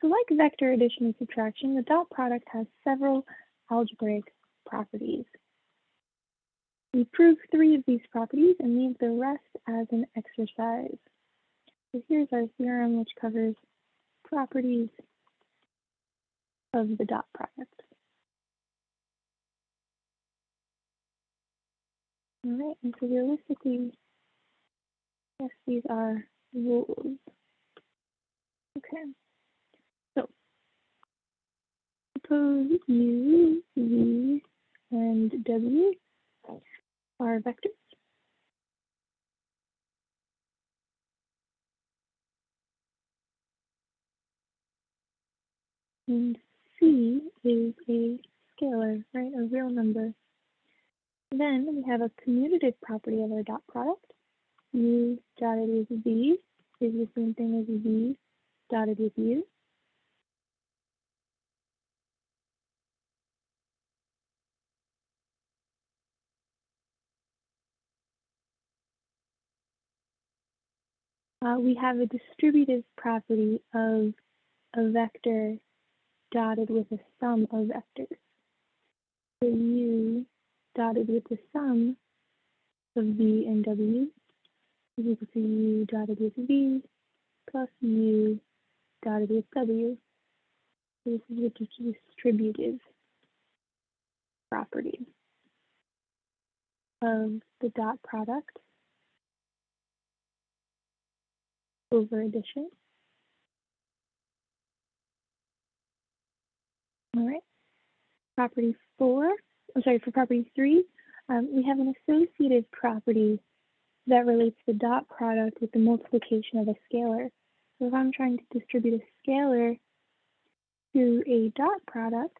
So like vector addition and subtraction, the dot product has several algebraic properties. We prove 3 of these properties and leave the rest as an exercise. So here's our theorem, which covers properties of the dot product. All right, and so realistically, yes, these are rules. Okay, so suppose U, V, and W are vectors. And C is a scalar, right, a real number. Then we have a commutative property of our dot product. U dotted with V is the same thing as V dotted with U. We have a distributive property of a vector dotted with a sum of vectors. So U dotted with the sum of V and W is equal to U dotted with V plus U dotted with W. So this is the distributive property of the dot product over addition. All right. Property 4, for property 3, we have an associative property that relates the dot product with the multiplication of a scalar. So if I'm trying to distribute a scalar to a dot product,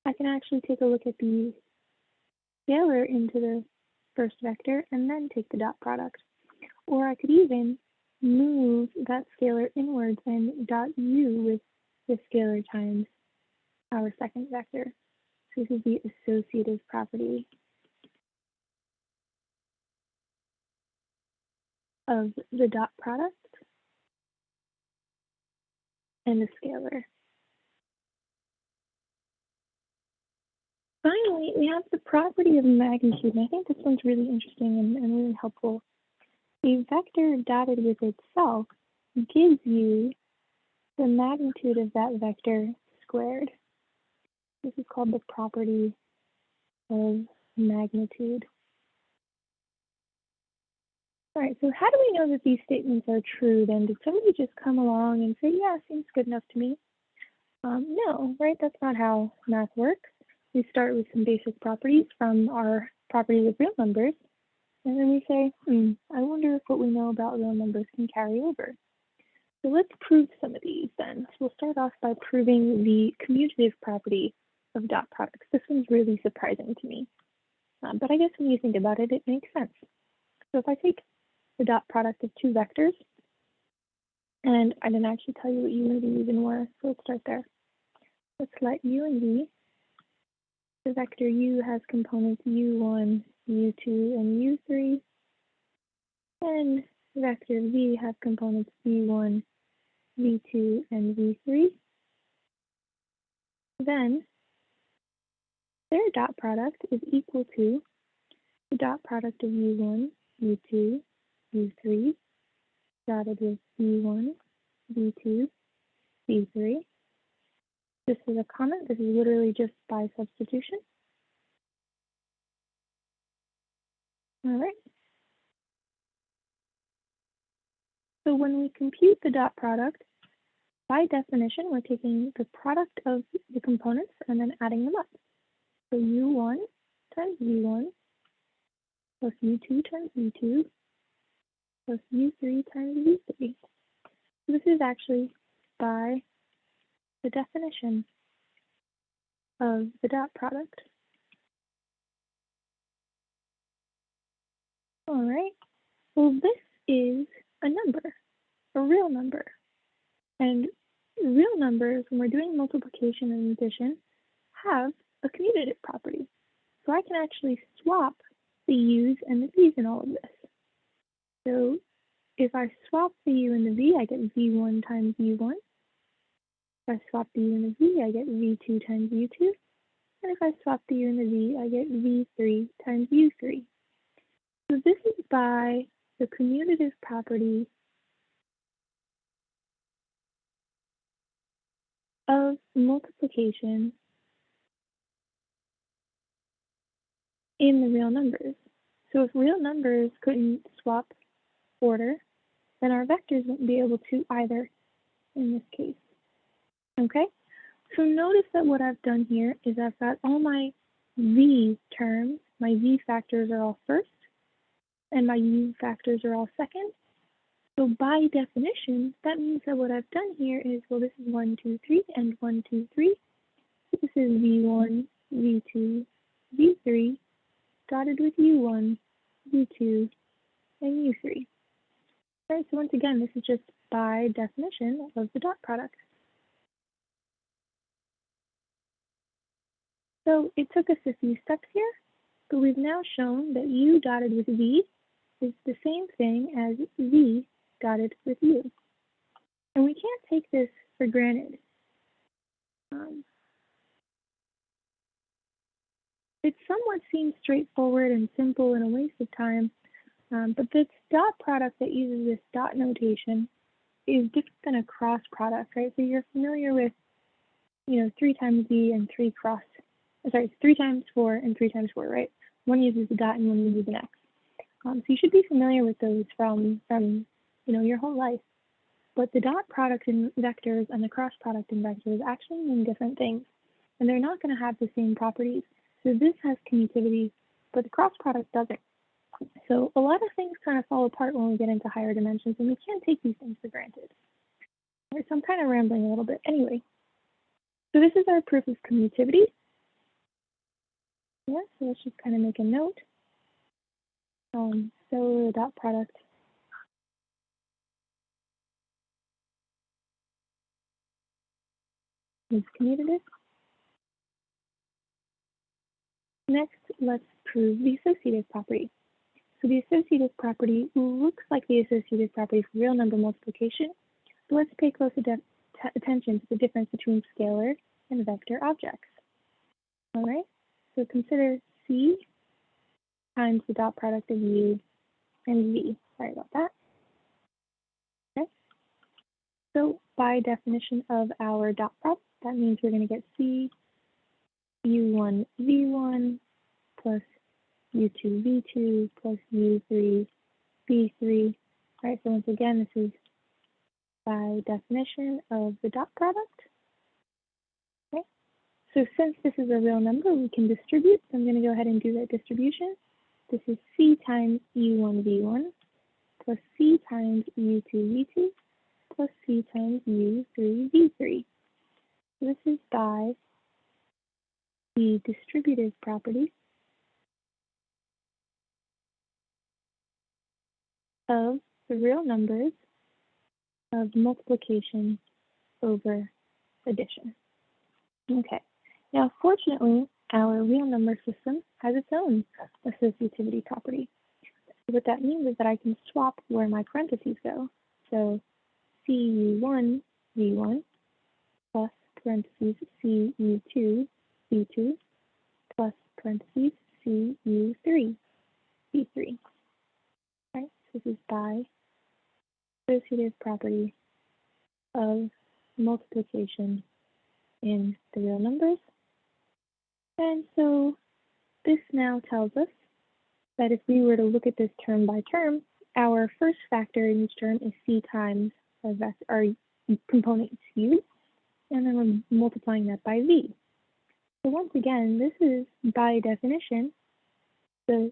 I can actually take a look at the scalar into the first vector and then take the dot product. Or I could even move that scalar inwards and dot U with the scalar times our second vector. So this is the associative property of the dot product and the scalar. Finally, we have the property of magnitude, and I think this one's really interesting and really helpful. A vector dotted with itself gives you the magnitude of that vector squared. This is called the property of magnitude. All right, so how do we know that these statements are true then? Did somebody just come along and say, yeah, seems good enough to me? No, right? That's not how math works. We start with some basic properties from our properties of real numbers, and then we say, I wonder if what we know about real numbers can carry over. So let's prove some of these then. So we'll start off by proving the commutative property of dot products. This one's really surprising to me, but I guess when you think about it, it makes sense. So if I take the dot product of two vectors, and I didn't actually tell you what U and V even were, so let's start there. Let's let U and V. The vector U has components U1, U2, and U3, and vector V has components V1, V2, and V3. Then their dot product is equal to the dot product of U1, U2, U3, dotted with V1, V2, V3. This is a comment. This is literally just by substitution. All right. So when we compute the dot product, by definition, we're taking the product of the components and then adding them up. So U1 times V1 plus U2 times V2 plus U3 times V3. So this is actually by the definition of the dot product. All right, well, this is a number, a real number. And real numbers, when we're doing multiplication and addition, have a commutative property. So I can actually swap the U's and the V's in all of this. So if I swap the U and the V, I get V1 times U1 If I swap the u and the v, I get v2 times u2. And if I swap the u and the v, I get v3 times u3. So this is by the commutative property of multiplication in the real numbers. So if real numbers couldn't swap order, then our vectors wouldn't be able to either in this case. Okay? So notice that what I've done here is I've got all my v terms, my v factors are all first, and my u factors are all second. So by definition, that means that what I've done here is, well, this is 1, 2, 3, and 1, 2, 3. So this is v1, v2, v3, dotted with u1, v2, and u3. All right, so once again, this is just by definition of the dot product. So it took us a few steps here, but we've now shown that u dotted with v is the same thing as v dotted with u. And we can't take this for granted. It somewhat seems straightforward and simple and a waste of time, but this dot product that uses this dot notation is different than a cross product, right? So you're familiar with, 3 times v and 3 times 4 and 3 times 4, right? One uses a dot and one uses an x. So you should be familiar with those from your whole life. But the dot product in vectors and the cross product in vectors actually mean different things, and they're not going to have the same properties. So this has commutativity, but the cross product doesn't. So a lot of things kind of fall apart when we get into higher dimensions, and we can't take these things for granted. Right, so I'm kind of rambling a little bit. Anyway, so this is our proof of commutativity. Yeah, so let's just kind of make a note. So the dot product is commutative. Next, let's prove the associative property. So the associative property looks like the associative property for real number multiplication, but let's pay close attention to the difference between scalar and vector objects. All right, so consider C times the dot product of U and V. Sorry about that. Okay, so by definition of our dot product, that means we're going to get C U1 V1 plus U2 V2 plus U3 V3. All right, so once again, this is by definition of the dot product. Okay, so since this is a real number, we can distribute. So I'm going to go ahead and do that distribution. This is C times U1 V1 plus C times U2 V2 plus C times U3 V3. So this is by the distributive property of the real numbers of multiplication over addition. Okay, now fortunately, our real number system has its own associativity property. So what that means is that I can swap where my parentheses go. So CU1 V1 plus parentheses CU2 V2 plus parentheses CU3 V3. Right, so this is by associative property of multiplication in the real numbers. And so this now tells us that if we were to look at this term by term, our first factor in each term is C times our component U, and then we're multiplying that by V. So once again, this is by definition the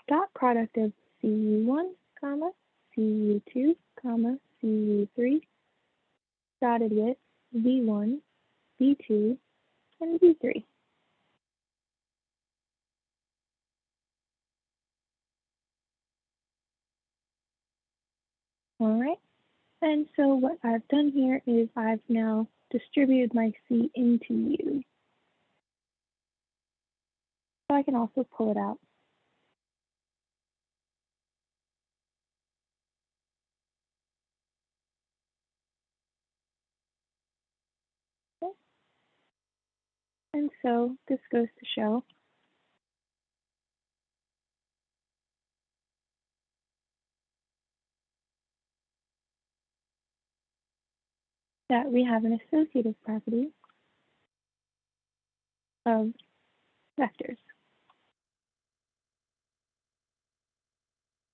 dot product of CU1, comma, CU2, comma, CU3, dotted with V1, V2, and V3. All right, and so what I've done here is I've now distributed my C into U. So I can also pull it out. and so this goes to show that we have an associative property of vectors.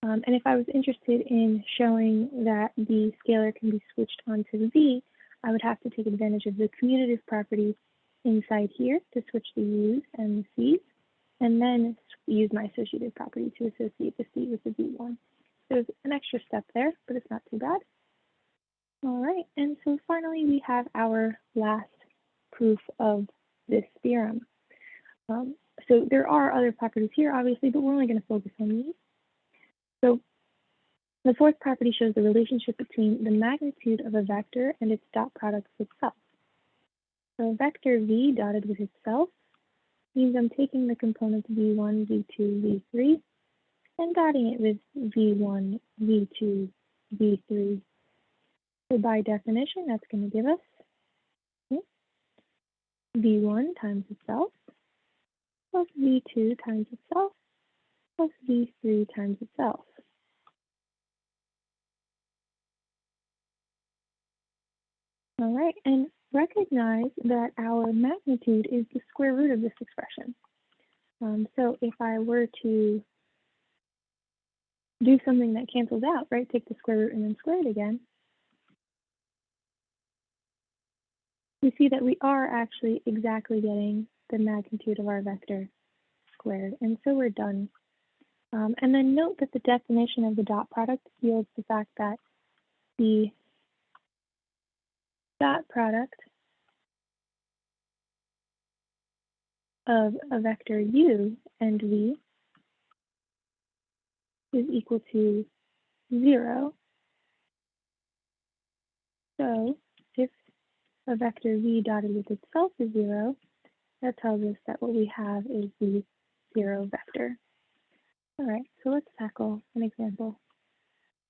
And if I was interested in showing that the scalar can be switched onto the v, I would have to take advantage of the commutative property inside here to switch the u's and the c's, and then use my associative property to associate the c with the v1. There's an extra step there, but it's not too bad. All right, and so finally we have our last proof of this theorem. So there are other properties here, obviously, but we're only going to focus on these. So the fourth property shows the relationship between the magnitude of a vector and its dot product with itself. So a vector v dotted with itself means I'm taking the components v1, v2, v3, and dotting it with v1, v2, v3. So by definition, that's going to give us v1 times itself plus v2 times itself plus v3 times itself. All right, and recognize that our magnitude is the square root of this expression. So if I were to do something that cancels out, right, take the square root and then square it again, we see that we are actually exactly getting the magnitude of our vector squared, and so we're done. And then note that the definition of the dot product yields the fact that the dot product of a vector u and v is equal to 0. So if a vector v dotted with itself is 0, that tells us that what we have is the 0 vector. All right, so let's tackle an example.